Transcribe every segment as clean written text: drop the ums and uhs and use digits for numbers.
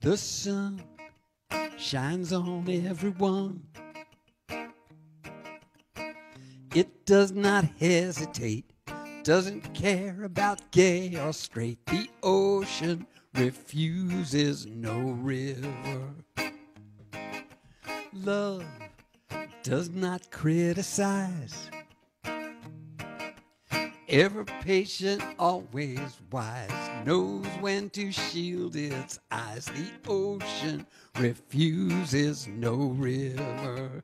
The sun shines on everyone. It does not hesitate, doesn't care about gay or straight. The ocean refuses no river. Love does not criticize, ever patient, always wise, knows when to shield its eyes. The ocean refuses no river.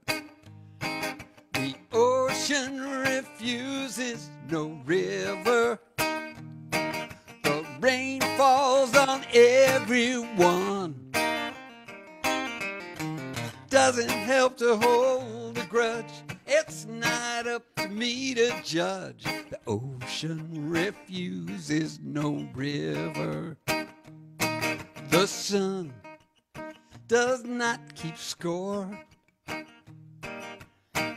The ocean refuses no river. The rain falls on everyone. Doesn't help to hold a grudge. It's not up to me to judge. The ocean refuses no river. The sun does not keep score.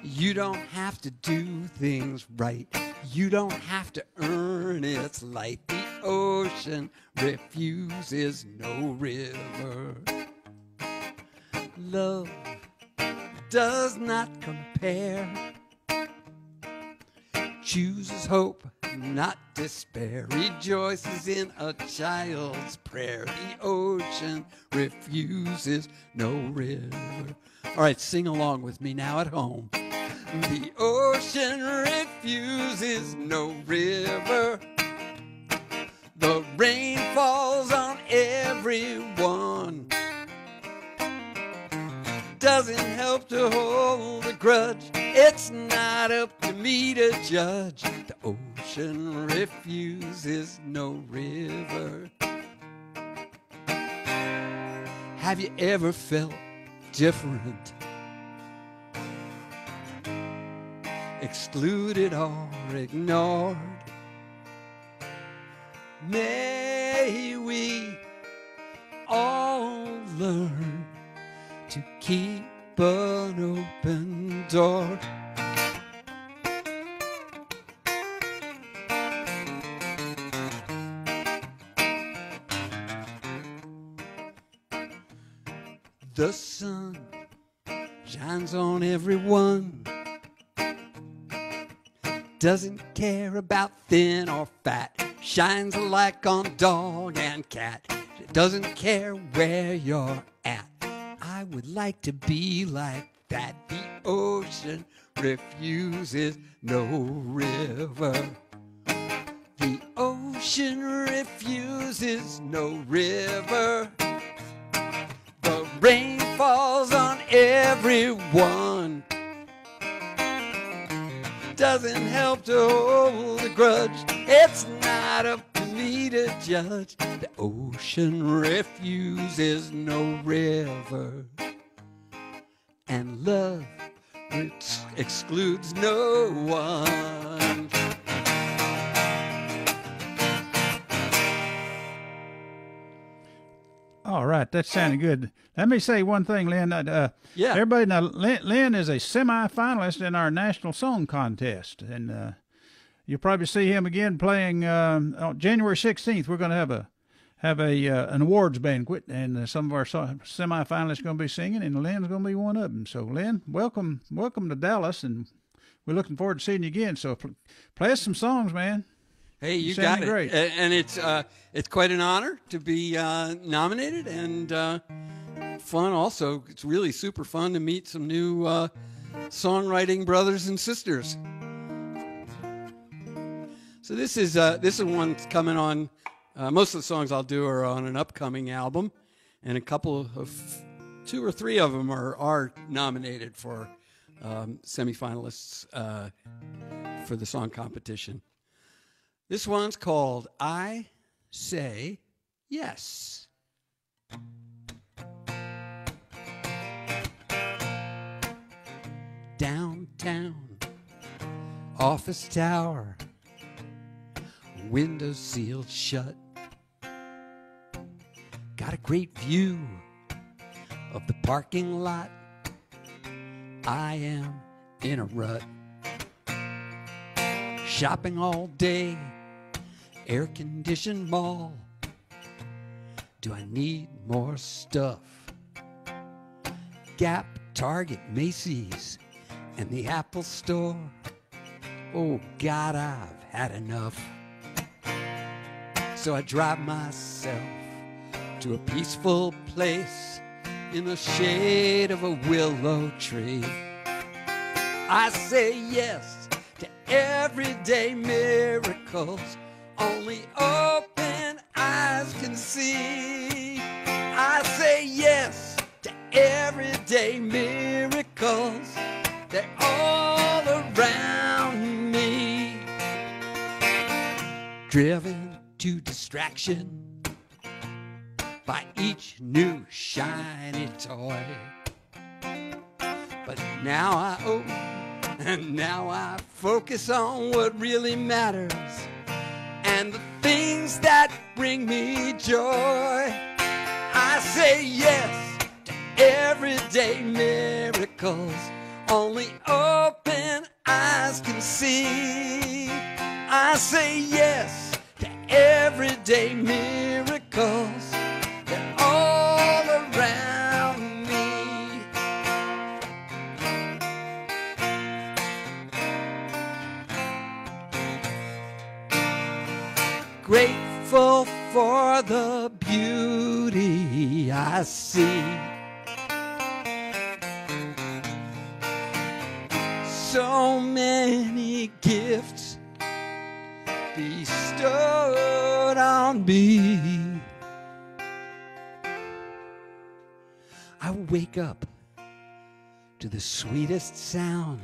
You don't have to do things right. You don't have to earn its light. The ocean refuses no river. Love does not compare. Chooses hope, not despair. Rejoices in a child's prayer. The ocean refuses no river. All right, sing along with me now at home. The ocean refuses no river. The rain falls on everyone. Doesn't help to hold a grudge. It's not up to me to judge. The ocean refuses no river. Have you ever felt different? Excluded or ignored? May we all learn to keep an open door. The sun shines on everyone. Doesn't care about thin or fat. Shines alike on dog and cat. Doesn't care where you're at. I would like to be like that. The ocean refuses no river. The ocean refuses no river. The rain falls on everyone. Doesn't help to hold a grudge. It's not up to me to judge. The ocean refuses no river. And love excludes no one. All right, that sounded good. Let me say one thing, Len. Yeah. Everybody, now, Len is a semi-finalist in our national song contest, and you'll probably see him again playing on January 16th. We're going to have an awards banquet, and some of our semi-finalists are going to be singing, and Len's going to be one of them. So, Len, welcome to Dallas, and we're looking forward to seeing you again. So, play us some songs, man. Hey, you got it. Great. And it's quite an honor to be nominated, and fun also. It's really super fun to meet some new songwriting brothers and sisters. So this is one that's coming on. Most of the songs I'll do are on an upcoming album, and a couple of 2 or 3 of them are nominated for semifinalists for the song competition. This one's called I Say Yes. Downtown, office tower, windows sealed shut. Got a great view of the parking lot. I am in a rut. Shopping all day, air-conditioned mall. Do I need more stuff? Gap, Target, Macy's, and the Apple Store. Oh God, I've had enough. So I drive myself to a peaceful place in the shade of a willow tree. I say yes to everyday miracles only open eyes can see. I say yes to everyday miracles. They're all around me. Driven to distraction by each new shiny toy. But now I open and now I focus on what really matters and the things that bring me joy. I say yes to everyday miracles only open eyes can see. I say yes to everyday miracles. They're all around me. Grateful for the beauty I see. So many gifts bestowed on me. I wake up to the sweetest sound,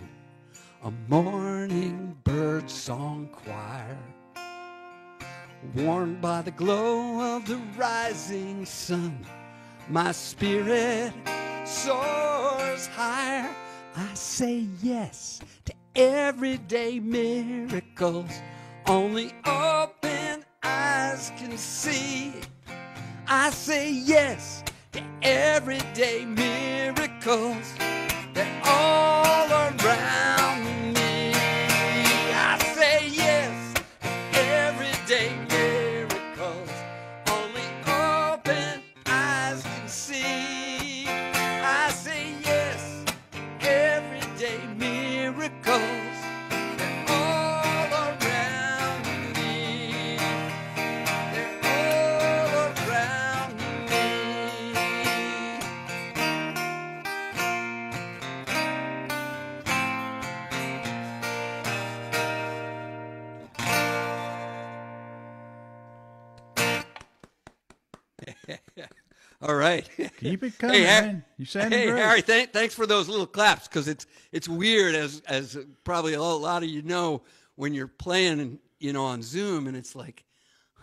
a morning bird song choir, warmed by the glow of the rising sun. My spirit soars higher. I say yes to everyday miracles only open eyes can see. I say yes to everyday miracles. They're all around me. I say yes to everyday miracles only open eyes can see. I say yes to everyday miracles. They're all around me. They're all around me. All right. Keep it coming, man. You sounded great. Harry, thanks for those little claps, because it's weird, as probably a lot of you know, when you're playing, on Zoom, and it's like,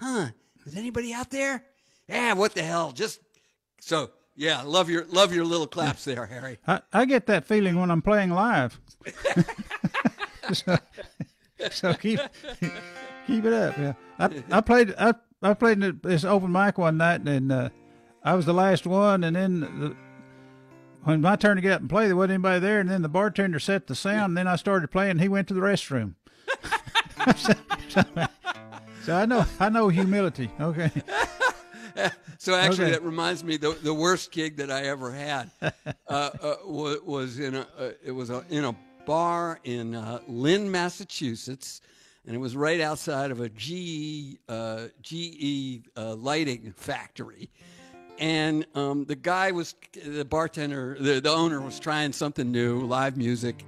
is anybody out there? Yeah, what the hell? Yeah, love your little claps there, Harry. I get that feeling when I'm playing live. so keep it up. Yeah, I played this open mic one night, and I was the last one, and then when my turn to get up and play, there wasn't anybody there, and then the bartender set the sound, and then I started playing, and he went to the restroom. so I know humility. Okay. So actually, that reminds me, the worst gig that I ever had was in a bar in Lynn, Massachusetts, and it was right outside of a GE lighting factory. And the bartender, the owner was trying something new, live music,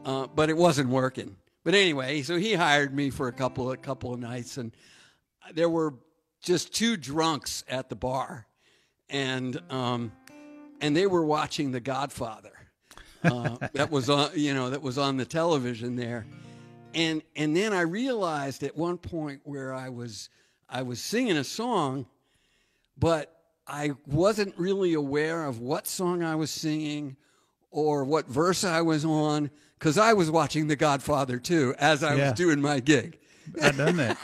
but it wasn't working. But anyway, so he hired me for a couple of nights, and there were just two drunks at the bar, and they were watching The Godfather. That was on the television there, and then I realized at one point where I was singing a song, but I wasn't really aware of what song I was singing or what verse I was on, because I was watching The Godfather too as I was doing my gig. I've done that.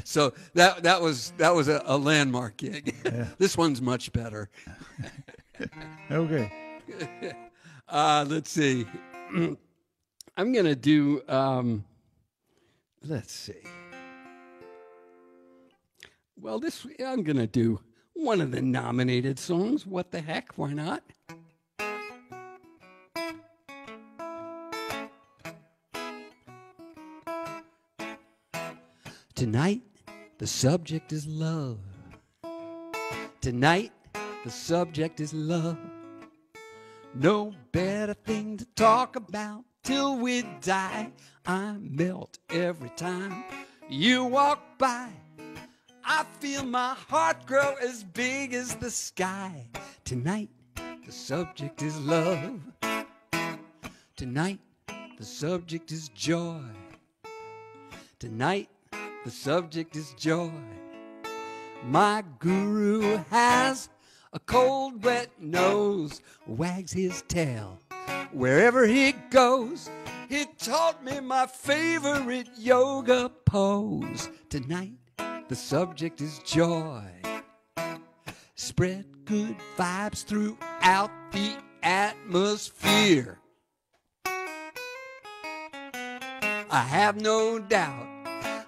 So that was a landmark gig. Yeah. This one's much better. Okay. Let's see. I'm gonna do. Let's see. Well, I'm going to do one of the nominated songs. What the heck? Why not? Tonight, the subject is love. Tonight, the subject is love. No better thing to talk about till we die. I melt every time you walk by. I feel my heart grow as big as the sky. Tonight, the subject is love. Tonight, the subject is joy. Tonight, the subject is joy. My guru has a cold, wet nose, wags his tail wherever he goes. He taught me my favorite yoga pose. Tonight, the subject is joy. Spread good vibes throughout the atmosphere. I have no doubt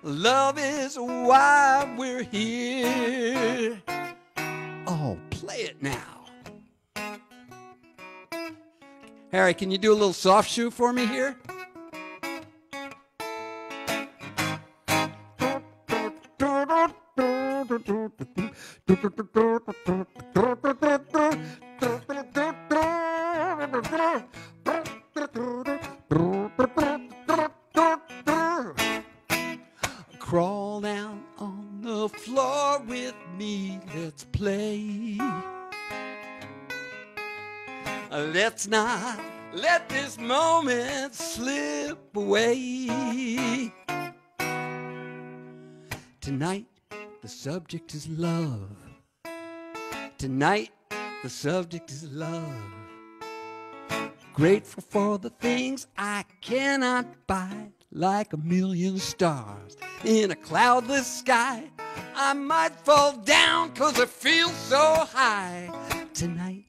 love is why we're here. Oh, play it now. Harry, can you do a little soft shoe for me here? Crawl down on the floor with me, let's play. Let's not let this moment slip away. Tonight, the subject is love. Tonight, the subject is love. Grateful for the things I cannot buy, like a million stars in a cloudless sky. I might fall down 'cause I feel so high. Tonight,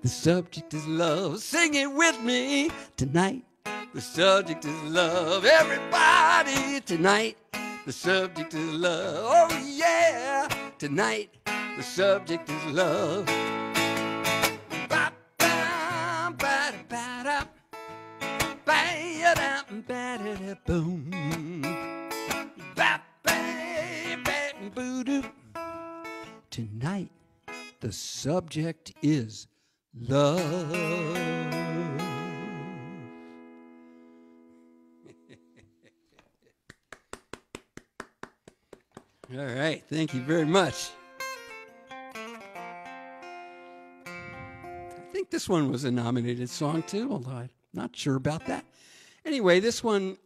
the subject is love. Sing it with me. Tonight, the subject is love. Everybody, tonight, the subject is love. Oh yeah, tonight, the subject is love. Boom. Tonight, the subject is love. All right, thank you very much. I think this one was a nominated song too, although I'm not sure about that. Anyway, this one,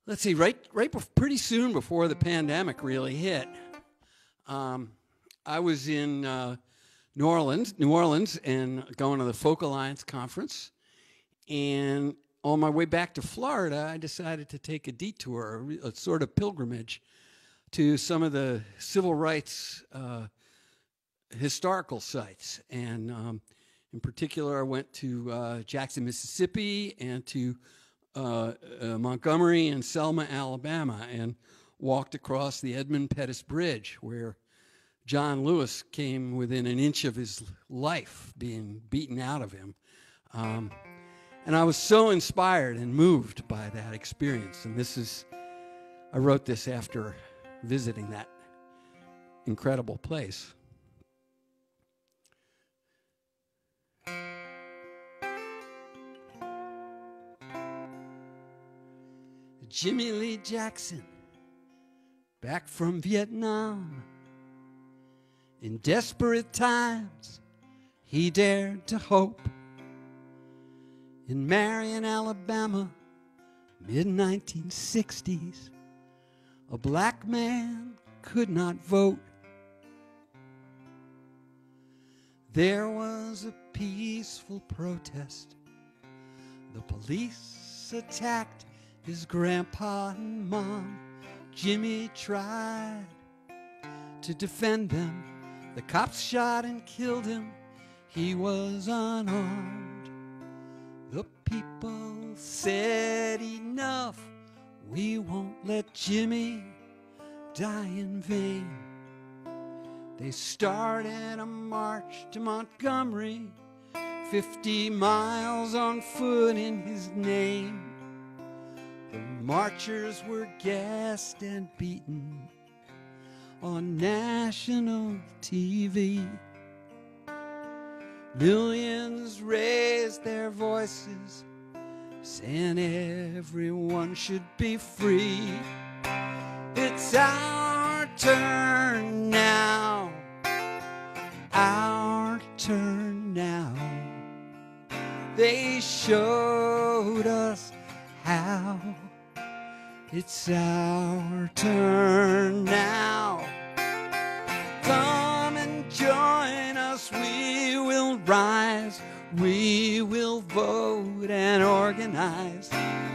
let's see, pretty soon before the pandemic really hit, I was in New Orleans, and going to the Folk Alliance conference. And on my way back to Florida, I decided to take a detour, a sort of pilgrimage, to some of the civil rights historical sites. And in particular, I went to Jackson, Mississippi, and to Montgomery and Selma, Alabama, and walked across the Edmund Pettus Bridge, where John Lewis came within an inch of his life being beaten out of him. And I was so inspired and moved by that experience. And I wrote this after visiting that incredible place. Jimmy Lee Jackson, back from Vietnam. In desperate times, he dared to hope. In Marion, Alabama, mid-1960s, a black man could not vote. There was a peaceful protest. The police attacked his grandpa and mom. Jimmy tried to defend them. The cops shot and killed him. He was unarmed. The people said, enough, we won't let Jimmy die in vain. They started a march to Montgomery, 50 miles on foot in his name. The marchers were gassed and beaten on national TV. Millions raised their voices, saying everyone should be free. It's our turn now, our turn now. They showed us how. It's our turn now. Come and join us, we will rise, we will vote and organize.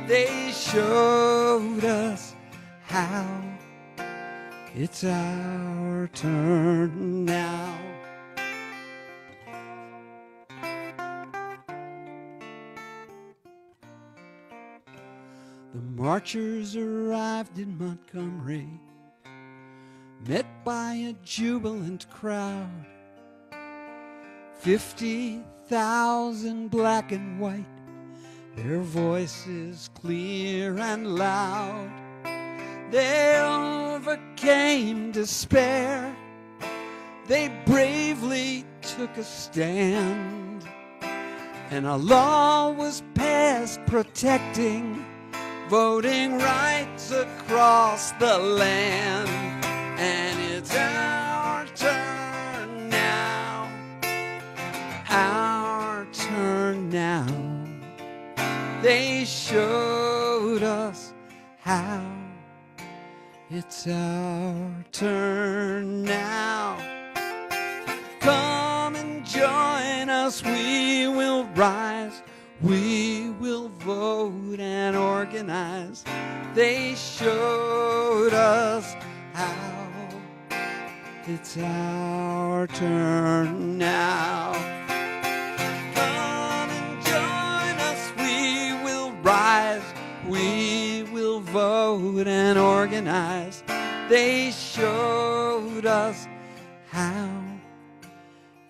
They showed us how. It's our turn now. The marchers arrived in Montgomery, met by a jubilant crowd. 50,000 black and white, their voices clear and loud. They overcame despair, they bravely took a stand, and a law was passed protecting voting rights across the land. And it's our turn now, our turn now. They showed us how. It's our turn now. Come and join us, we will rise, we will vote and organize. They showed us how. It's our turn now. Come and join us, we will rise, we will vote and organize. They showed us how.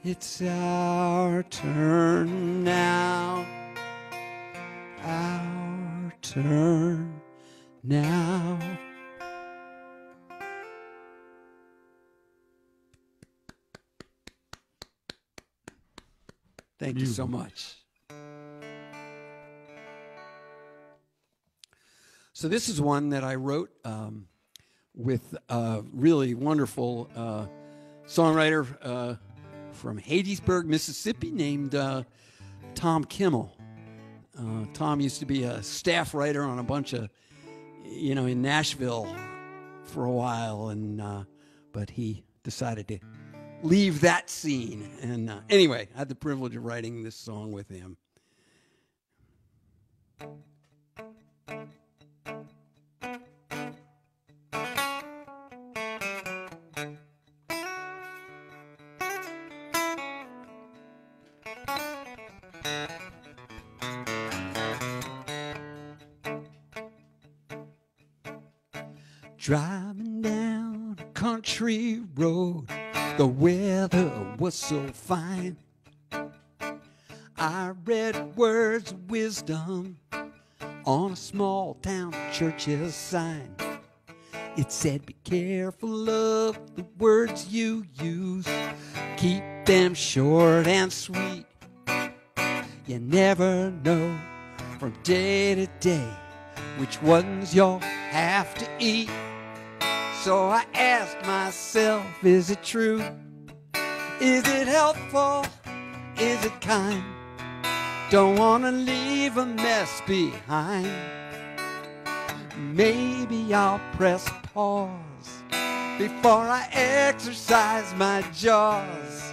It's our turn now, our turn now. Thank you so much. So this is one that I wrote with a really wonderful songwriter from Hattiesburg, Mississippi, named Tom Kimmel. Tom used to be a staff writer on a bunch of, in Nashville for a while, and but he decided to leave that scene. And anyway, I had the privilege of writing this song with him. Driving down a country road, the weather was so fine. I read words of wisdom on a small town church's sign. It said, be careful of the words you use, keep them short and sweet. You never know from day to day which ones you'll have to eat. So I asked myself, is it true? Is it helpful? Is it kind? Don't want to leave a mess behind. Maybe I'll press pause before I exercise my jaws.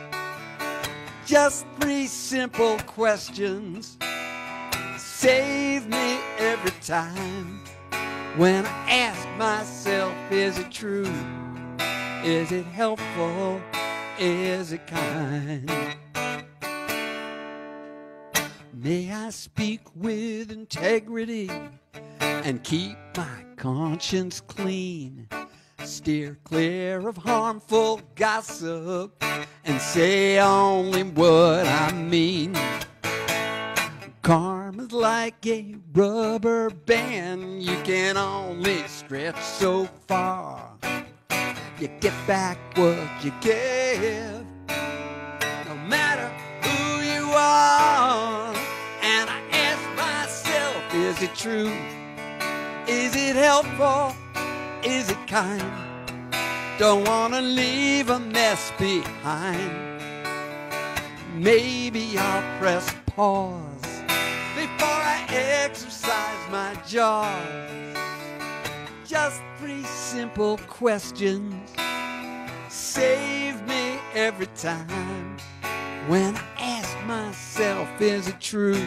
Just 3 simple questions save me every time. When I ask myself, is it true? Is it helpful? Is it kind? May I speak with integrity and keep my conscience clean? Steer clear of harmful gossip and say only what I mean. Karma's like a rubber band, you can only stretch so far. You get back what you give, no matter who you are. And I ask myself, is it true? Is it helpful? Is it kind? Don't want to leave a mess behind. Maybe I'll press pause before I exercise my jaws. Just 3 simple questions save me every time. When I ask myself, is it true?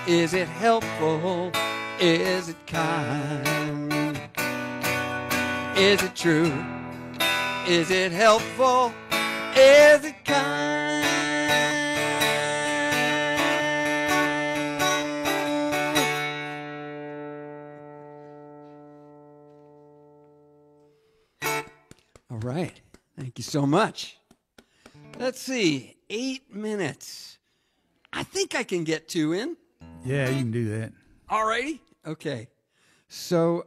Is it helpful? Is it kind? Is it true? Is it helpful? Is it kind? All right. Thank you so much. Let's see. 8 minutes. I think I can get 2 in. Yeah, you can do that. All righty. Okay. So,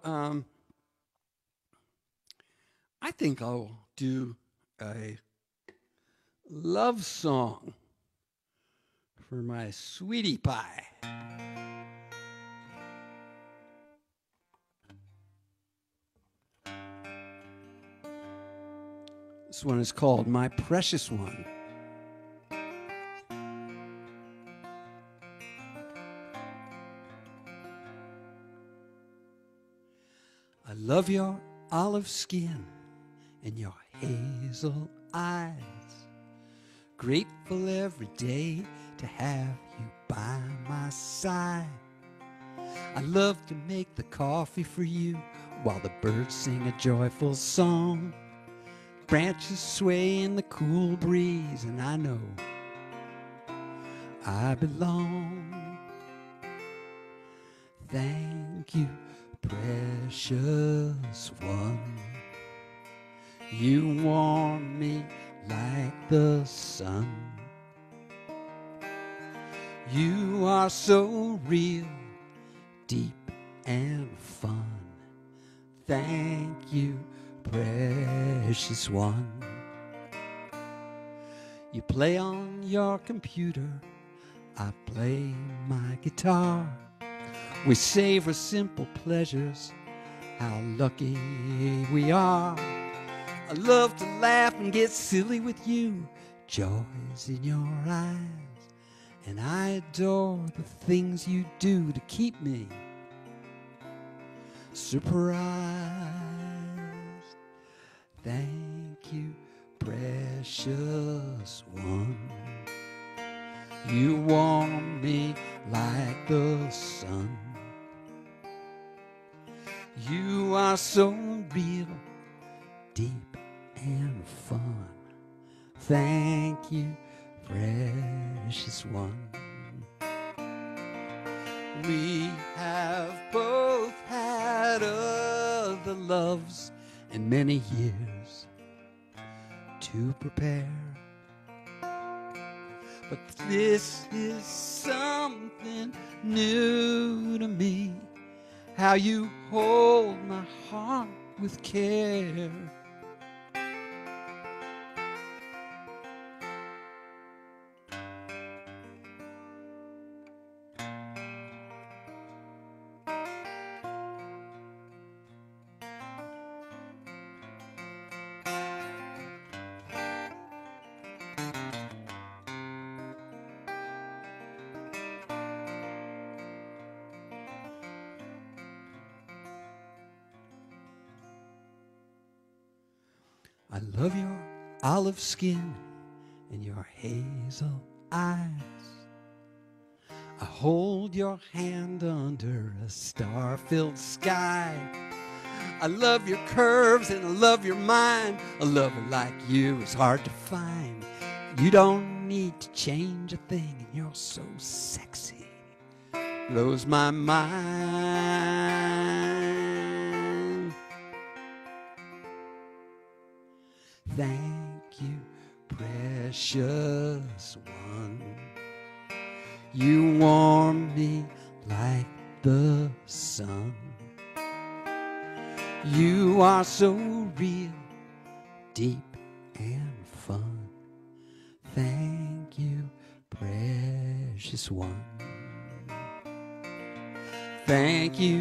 I think I'll do a love song for my sweetie pie. This one is called My Precious One. I love your olive skin and your hazel eyes. Grateful every day to have you by my side. I love to make the coffee for you while the birds sing a joyful song. Branches sway in the cool breeze, and I know I belong. Thank you, precious one. You warm me like the sun. You are so real, deep and fun. Thank you, precious one. You play on your computer, I play my guitar. We savor simple pleasures, how lucky we are. I love to laugh and get silly with you, joys in your eyes. And I adore the things you do to keep me surprised. Thank you, precious one. You warm me like the sun. You are so real, deep and fun. Thank you, precious one. We have both had other loves and many years to prepare. But this is something new to me, how you hold my heart with care. I love your olive skin and your hazel eyes. I hold your hand under a star-filled sky. I love your curves and I love your mind. A lover like you is hard to find. You don't need to change a thing and you're so sexy. Blows my mind. Thank you, precious one. You warm me like the sun. You are so real, deep and fun. Thank you, precious one. Thank you,